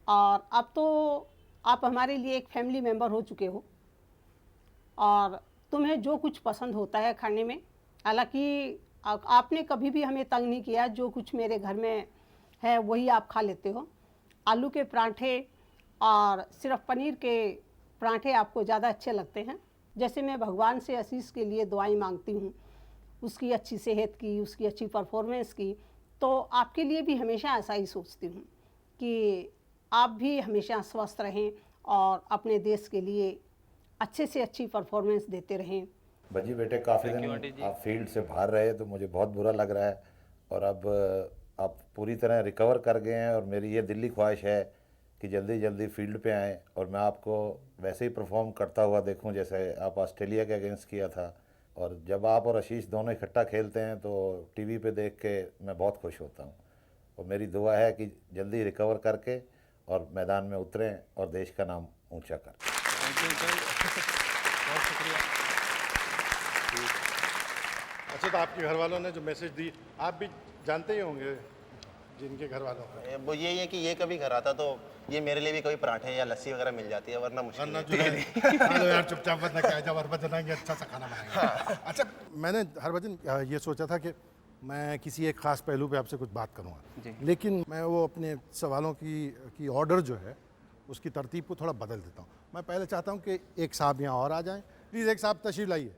और अब तो आप हमारे लिए एक फैमिली मेम्बर हो चुके हो, और तुम्हें जो कुछ पसंद होता है खाने में, हालांकि आपने कभी भी हमें तंग नहीं किया, जो कुछ मेरे घर में है वही आप खा लेते हो। आलू के पराठे और सिर्फ पनीर के पराठे आपको ज़्यादा अच्छे लगते हैं। जैसे मैं भगवान से आशीष के लिए दुआएं मांगती हूँ, उसकी अच्छी सेहत की, उसकी अच्छी परफॉर्मेंस की, तो आपके लिए भी हमेशा ऐसा ही सोचती हूँ कि आप भी हमेशा स्वस्थ रहें और अपने देश के लिए अच्छे से अच्छी परफॉर्मेंस देते रहें। भज्जी बेटे, काफ़ी दिन आप फील्ड से बाहर रहे तो मुझे बहुत बुरा लग रहा है, और अब आप पूरी तरह रिकवर कर गए हैं, और मेरी ये दिल्ली ख्वाहिश है कि जल्दी जल्दी फील्ड पे आएँ और मैं आपको वैसे ही परफॉर्म करता हुआ देखूं जैसे आप ऑस्ट्रेलिया के अगेंस्ट किया था। और जब आप और आशीष दोनों इकट्ठा खेलते हैं तो टीवी पे देख के मैं बहुत खुश होता हूं, और मेरी दुआ है कि जल्दी रिकवर करके और मैदान में उतरें और देश का नाम ऊंचा करें। बहुत शुक्रिया। अच्छा, तो आपके घर वालों ने जो मैसेज दी आप भी जानते ही होंगे जिनके घर वालों को। वो यही है कि ये कभी घर आता तो ये मेरे लिए भी कभी पराठे या लस्सी वगैरह मिल जाती है, वरना मुश्किल है। चलो यार चुपचाप मत क्या, जब हरभजन बनाएंगे अच्छा सा खाना बनाएंगे। अच्छा, मैंने हरभजन ये सोचा था कि मैं किसी एक ख़ास पहलू पे आपसे कुछ बात करूँगा, लेकिन मैं वो अपने सवालों की ऑर्डर जो है उसकी तरतीब को थोड़ा बदल देता हूँ। मैं पहले चाहता हूँ कि एक साहब यहाँ और आ जाएँ। प्लीज़ एक साहब तशरीफ लाइए।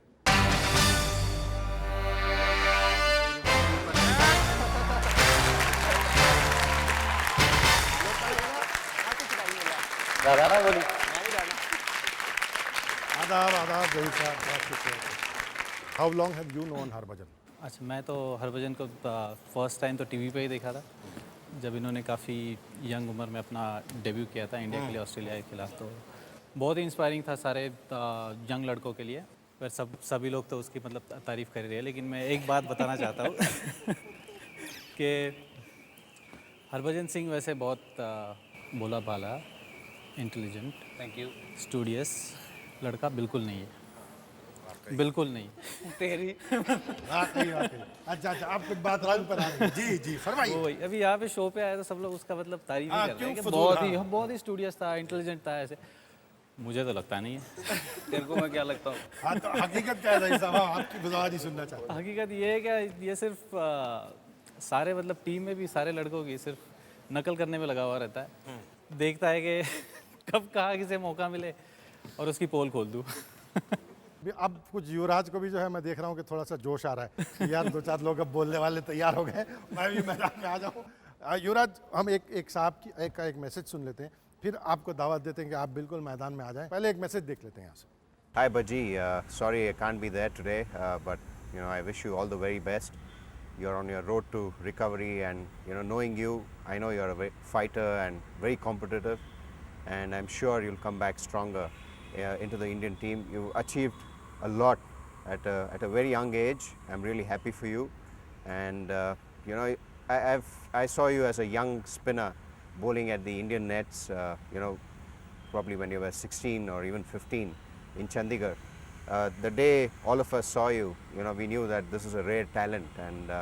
आदाब आदाब जही साहब, बहुत शुक्रिया। How long have you known Harbhajan? अच्छा, मैं तो हरभजन को फर्स्ट टाइम तो टीवी पे ही देखा था, जब इन्होंने काफ़ी यंग उम्र में अपना डेब्यू किया था इंडिया के लिए ऑस्ट्रेलिया के खिलाफ। तो बहुत ही इंस्पायरिंग था सारे यंग लड़कों के लिए, पर सभी लोग तो उसकी मतलब तारीफ़ कर रहे हैं। लेकिन मैं एक बात बताना चाहता हूँ कि हरभजन सिंह वैसे बहुत भोला भाला, इंटेलिजेंट, थैंक यू, स्टूडियस लड़का बिल्कुल नहीं है, बिल्कुल नहीं। तेरी अच्छा, आप कुछ बात रंग पर आ रहे हैं। जी जी फरमाइए। वही अभी यहाँ पे शो पे आया तो सब लोग उसका मतलब तारीफ ही कर रहे हैं कि बहुत ही स्टूडियस था, इंटेलिजेंट था। ऐसे मुझे तो लगता नहीं है। तेरे को मैं क्या लगता हूँ? हाँ, तो हकीकत क्या है साहब, आपकी वजाहत ही सुनना चाहता हूँ। हकीकत ये है कि ये सिर्फ सारे मतलब टीम में भी सारे लड़कों की सिर्फ नकल करने में लगा हुआ रहता है। देखता है कि कब कहाँ किसे मौका मिले और उसकी पोल खोल दूँ। अब कुछ युवराज को भी जो है मैं देख रहा हूँ कि थोड़ा सा जोश आ रहा है, यार 2-4 लोग अब बोलने वाले तैयार हो गए, मैं भी मैदान में आ जाऊँ। युवराज, हम एक साहब की एक मैसेज सुन लेते हैं, फिर आपको दावत देते हैं कि आप बिल्कुल मैदान में आ जाएं। पहले एक मैसेज देख लेते हैं यहाँ से। Hi Baji, sorry I can't be there today, but I wish you all the very best. You're on your road to recovery, and knowing you, I know you're a fighter and very competitive, and I'm sure you'll come back stronger into the Indian team. You achieved a lot at a very young age. I'm really happy for you, and I saw you as a young spinner bowling at the Indian nets. Probably when you were 16 or even 15 in Chandigarh. The day all of us saw you, we knew that this is a rare talent, and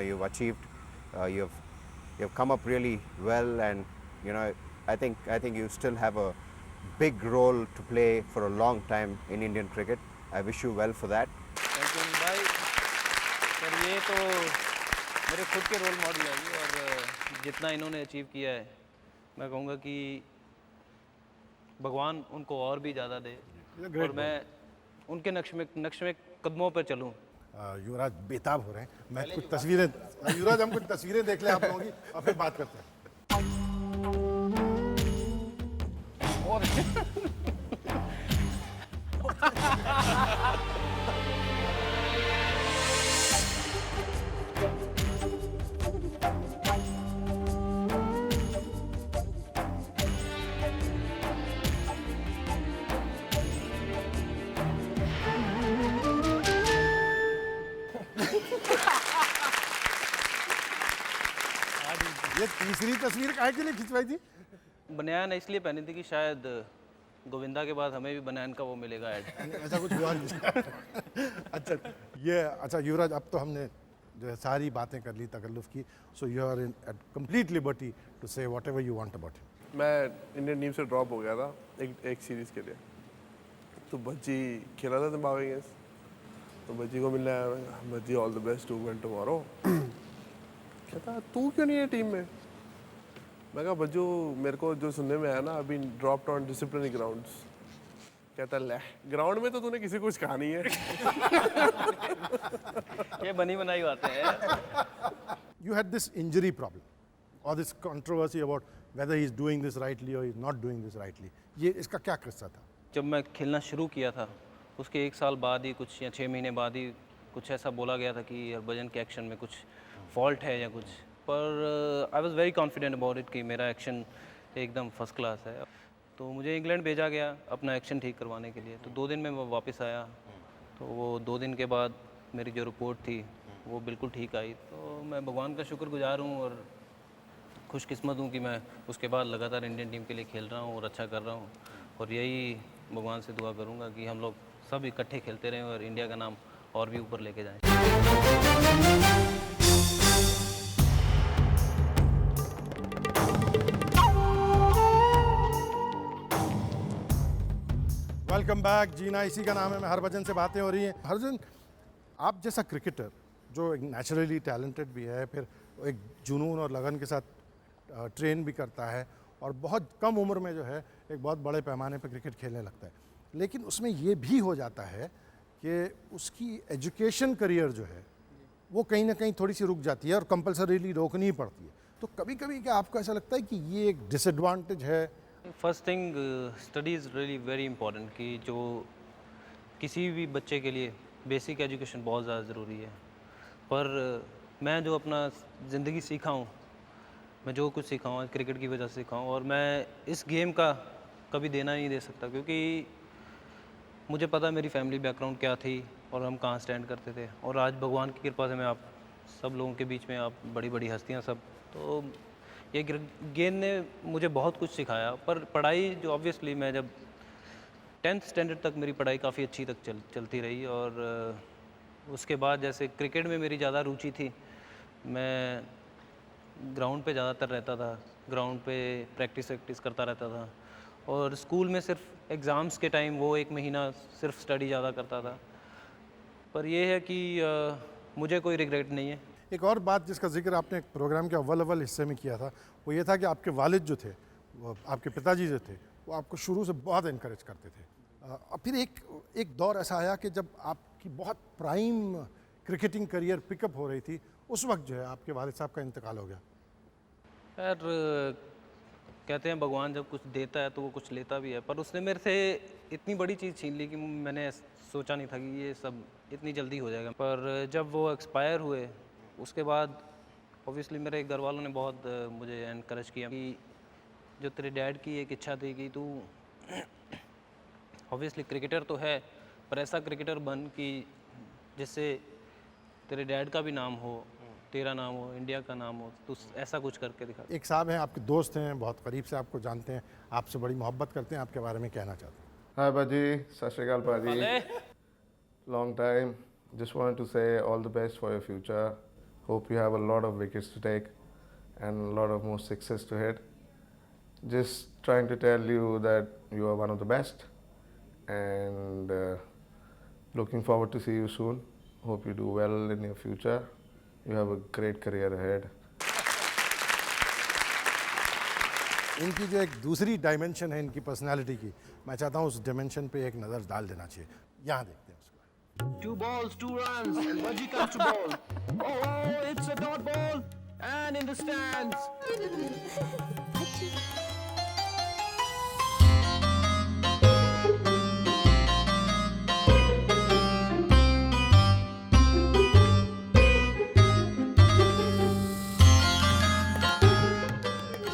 you've achieved. You've come up really well, and I think you still have a big role to play for a long time in Indian cricket. I wish you well for that. Thank you भाई sir, ये तो मेरे खुद के role model है ये, और जितना इन्होंने अचीव किया है मैं कहूँगा कि भगवान उनको और भी ज़्यादा दे, और मैं उनके नक्श में कदमों पर चलूँ। युवराज बेताब हो रहे हैं। मैं कुछ तस्वीरें, युवराज हम कुछ तस्वीरें देख लें आप लोगों की और फिर बात करते हैं। ये तीसरी तस्वीर काहे के लिए खिंचवाई थी? बनियान इसलिए पहनी थी कि शायद गोविंदा के बाद हमें भी बनियान का वो मिलेगा ऐड। ऐसा कुछ हुआ नहीं। अच्छा युवराज, अब तो हमने जो है सारी बातें कर ली तकल्लुफ़ की, so you are in at complete liberty to say whatever you want about him. मैं इंडियन टीम से ड्रॉप हो गया था एक सीरीज़ के लिए, तो भज्जी खेला था जिम्बाब्वे अगेंस्ट, तो भज्जी को मिलने आया मैं, Bhajji all the best to win tomorrow. कहता तू क्यों नहीं है टीम में? मैं कहा भज्जू मेरे को जो सुनने में आया ना, अभी ड्रॉप्ड ऑन डिसिप्लिनरी ग्राउंड्स। कहता ले ग्राउंड में तो तूने किसी को कुछ कहा नहीं है। ये बनी बनाई बातें हैं। You had this injury problem or this controversy about whether he is doing this rightly or he is not doing this rightly. ये इसका क्या किस्सा था? जब मैं खेलना शुरू किया था उसके 1 साल बाद ही कुछ या 6 महीने बाद ही कुछ ऐसा बोला गया था कि हरभजन के एक्शन में कुछ फॉल्ट है या कुछ, पर I was very confident about it कि मेरा एक्शन एकदम फर्स्ट क्लास है। तो मुझे इंग्लैंड भेजा गया अपना एक्शन ठीक करवाने के लिए। तो 2 दिन में मैं वापस आया, तो वो 2 दिन के बाद मेरी जो रिपोर्ट थी वो बिल्कुल ठीक आई। तो मैं भगवान का शुक्रगुजार हूँ और खुशकिस्मत हूँ कि मैं उसके बाद लगातार इंडियन टीम के लिए खेल रहा हूँ और अच्छा कर रहा हूँ, और यही भगवान से दुआ करूँगा कि हम लोग सब इकट्ठे खेलते रहें और इंडिया का नाम और भी ऊपर लेके जाएं। Welcome back. जीना इसी का नाम है। मैं हरभजन से बातें हो रही हैं। हरभजन, आप जैसा क्रिकेटर जो एक नेचुरली टैलेंटेड भी है, फिर एक जुनून और लगन के साथ ट्रेन भी करता है और बहुत कम उम्र में जो है एक बहुत बड़े पैमाने पर क्रिकेट खेलने लगता है, लेकिन उसमें ये भी हो जाता है कि उसकी एजुकेशन करियर जो है वो कहीं ना कहीं थोड़ी सी रुक जाती है और कंपल्सरीली रोकनी ही पड़ती है। तो कभी कभी क्या आपको ऐसा लगता है कि ये एक डिसएडवांटेज है? First thing, study is really very important, कि जो किसी भी बच्चे के लिए बेसिक एजुकेशन बहुत ज़्यादा ज़रूरी है। पर मैं जो अपना ज़िंदगी सीखा हूँ, मैं जो कुछ सीखा हूँ क्रिकेट की वजह से सीखा हूँ, और मैं इस गेम का कभी देना नहीं दे सकता, क्योंकि मुझे पता मेरी फैमिली बैकग्राउंड क्या थी और हम कहाँ स्टैंड करते थे, और आज भगवान की कृपा से मैं आप सब लोगों के बीच में, आप बड़ी बड़ी हस्तियाँ सब, तो ये गेम ने मुझे बहुत कुछ सिखाया। पर पढ़ाई जो ऑब्वियसली मैं जब 10th स्टैंडर्ड तक मेरी पढ़ाई काफ़ी अच्छी तक चलती रही, और उसके बाद जैसे क्रिकेट में मेरी ज़्यादा रुचि थी, मैं ग्राउंड पे ज़्यादातर रहता था, ग्राउंड पे प्रैक्टिस करता रहता था, और स्कूल में सिर्फ एग्ज़ाम्स के टाइम वो 1 महीना सिर्फ स्टडी ज़्यादा करता था। पर ये है कि मुझे कोई रिग्रेट नहीं है। एक और बात जिसका जिक्र आपने एक प्रोग्राम के अव्वल हिस्से में किया था, वो ये था कि आपके वालिद जो थे, वो आपके पिताजी जो थे, वो आपको शुरू से बहुत इनकरेज करते थे। और फिर एक दौर ऐसा आया कि जब आपकी बहुत प्राइम क्रिकेटिंग करियर पिकअप हो रही थी, उस वक्त जो है आपके वालिद साहब का इंतकाल हो गया। यार कहते हैं भगवान जब कुछ देता है तो वो कुछ लेता भी है, पर उसने मेरे से इतनी बड़ी चीज़ छीन ली कि मैंने सोचा नहीं था कि ये सब इतनी जल्दी हो जाएगा। पर जब वो एक्सपायर हुए उसके बाद ऑब्वियसली मेरे घर वालों ने बहुत मुझे एनकरेज किया कि जो तेरे डैड की एक इच्छा थी कि तू ऑब्वियसली क्रिकेटर तो है पर ऐसा क्रिकेटर बन कि जिससे तेरे डैड का भी नाम हो, तेरा नाम हो, इंडिया का नाम हो, तो ऐसा कुछ करके दिखा। एक साहब हैं, आपके दोस्त हैं, बहुत करीब से आपको जानते हैं, आपसे बड़ी मोहब्बत करते हैं, आपके बारे में कहना चाहते हैं। हाय बाजी, सत श्री अकाल बाजी, long time, just wanted to say all the best for your future, hope you have a lot of wickets to take and lot of more success to hit, just trying to tell you that you are one of the best and looking forward to see you soon, hope you do well in your future, you have a great career ahead. इनकी जो एक दूसरी dimension है इनकी personality की, मैं चाहता हूँ उस डायमेंशन पे एक नज़र डाल देना चाहिए। यहाँ देखते हैं उसको। 2 balls, 2 runs, and Baji comes to ball. Oh, it's a dot ball, and in the stands.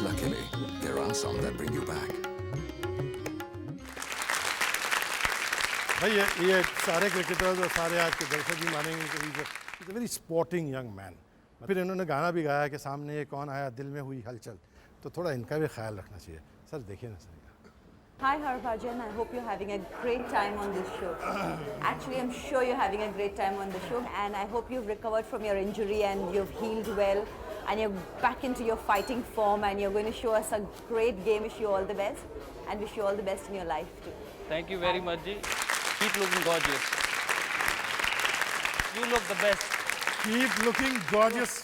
Luckily, there are some that bring you back. भाई ये सारे क्रिकेटर्स और सारे आज के दर्शक भी मानेंगे कि is a very sporting young man. फिर इन्होंने गाना भी गाया कि सामने ये कौन आया दिल में हुई हलचल, तो थोड़ा इनका भी ख्याल रखना चाहिए। सर देखिए ना sir. Hi Harbhajan, I hope you're having a great time on this show. Actually, I'm sure you're having a great time on the show and I hope you've recovered from your injury and you've healed well and you're back into your fighting form and you're going to show us a great game. Wish you all the best and wish you all the best in your life too. Thank you very much, Ji. Keep looking gorgeous. You look the best. Keep looking gorgeous.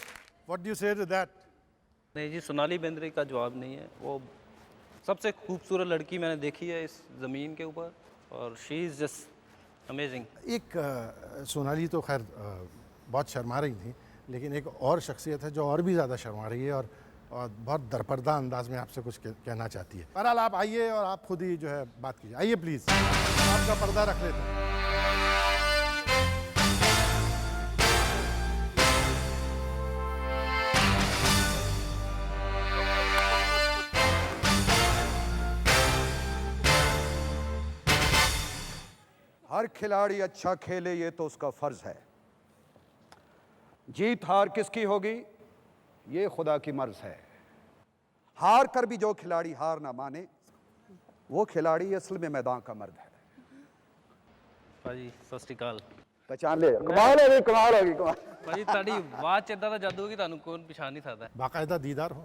What do you say to that? नहीं जी, सोनाली बेंद्रे का जवाब नहीं है। वो सबसे खूबसूरत लड़की मैंने देखी है इस ज़मीन के ऊपर और शी इज़ जस्ट अमेजिंग। एक सोनाली तो खैर बहुत शर्मा रही थी, लेकिन एक और शख्सियत है जो और भी ज़्यादा शर्मा रही है और बहुत दरपर्दा अंदाज में आपसे कुछ कहना चाहती है। बहरहाल आप आइए और आप खुद ही जो है बात कीजिए। आइए प्लीज़, आपका पर्दा रख लेते हैं। हर खिलाड़ी अच्छा खेले ये तो उसका फर्ज है, जीत हार किसकी होगी ये खुदा की मर्ज है। हार कर भी जो खिलाड़ी हार ना माने वो खिलाड़ी असल में मैदान का मर्द है। भाजी सत श्री अकाल। पहचान ले, कमाल होगी कमाल होगी कमाल। भाजी ताड़ी आवाज च इदां दा जादू होगी तानू कौन पहचान नहीं सकदा। बाकायदा दीदार हो।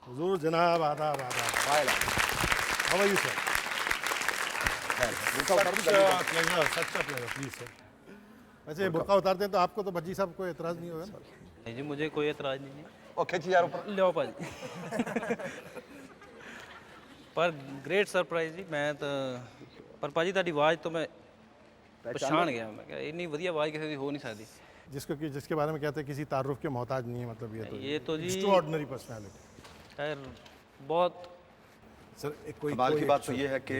हुजूर जनाब आदाब आदाब। How are you sir? सच्चा प्लेयर प्लीज सर। वैसे बुर्का उतारते हैं तो आपको तो भज्जी साहब कोई एतराज़ नहीं होगा ना? नहीं जी, मुझे कोई एतराज़ नहीं है। ओ खिंच यार ऊपर लो भाजी। पर ग्रेट सरप्राइज जी। मैं तो पर भाजी ताड़ी आवाज़ तो मैं पहचान गया। मैं क्या इतनी वधिया आवाज़ किसी की हो नहीं सकती। जिसके बारे में कहते हैं किसी तारुफ के मोहताज नहीं है, मतलब ये तो जी एक्स्ट्राऑर्डिनरी पर्सनालिटी। खैर बहुत सर कोई कमाल की बात तो ये है कि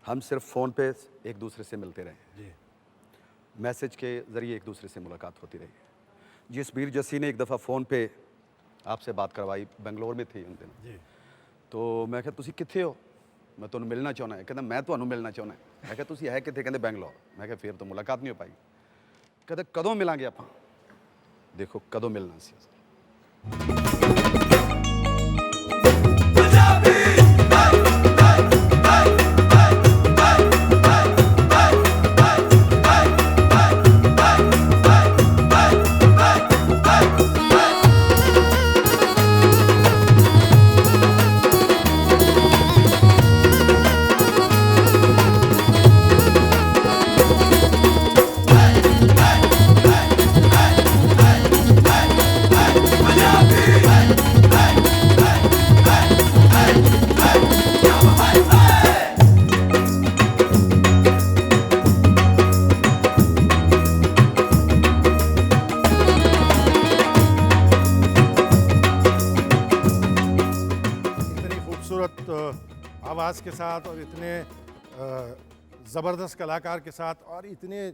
हम सिर्फ फ़ोन पे एक दूसरे से मिलते रहे जी, मैसेज के ज़रिए एक दूसरे से मुलाकात होती रही। जसबीर जस्सी ने एक दफ़ा फ़ोन पे आपसे बात करवाई, बेंगलोर में थी उन दिनों जी। तो मैं कहा तुसी कित्थे हो, मैं तुहानू मिलना चाहना है। कहता मैं तुहानू मिलना चाहना है। मैं कहा तुसी है कित्थे? कहते बेंगलोर। मैं कहा फिर तो मुलाकात नहीं हो पाई। कहते कदों मिलांगे आपां? देखो कदों मिलना सी। Punjabi अंदाज के साथ और इतने ज़बरदस्त कलाकार के साथ और इतने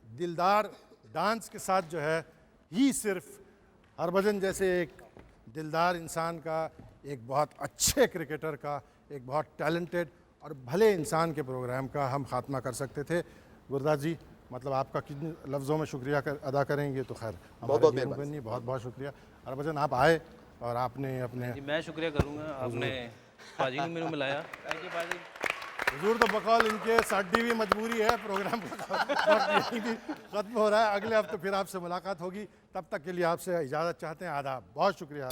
दिलदार डांस के साथ जो है, ही सिर्फ हरभजन जैसे एक दिलदार इंसान का, एक बहुत अच्छे क्रिकेटर का, एक बहुत टैलेंटेड और भले इंसान के प्रोग्राम का हम खात्मा कर सकते थे। गुरदास जी, मतलब आपका किन लफ्ज़ों में शुक्रिया अदा करेंगे तो खैर बहुत मेहरबानी, बहुत बहुत शुक्रिया। हरभजन आप आए और आपने अपने जी मैं शुक्रिया करूँगा, आपने पाजी को मेरे मिलाया। थैंक यू पाजी। हुजूर तो बकौल इनके साडी भी मजबूरी है, प्रोग्राम का भी ख़त्म हो रहा है। अगले हफ्ते फिर आपसे मुलाकात होगी, तब तक के लिए आपसे इजाज़त चाहते हैं। आदाब, बहुत शुक्रिया।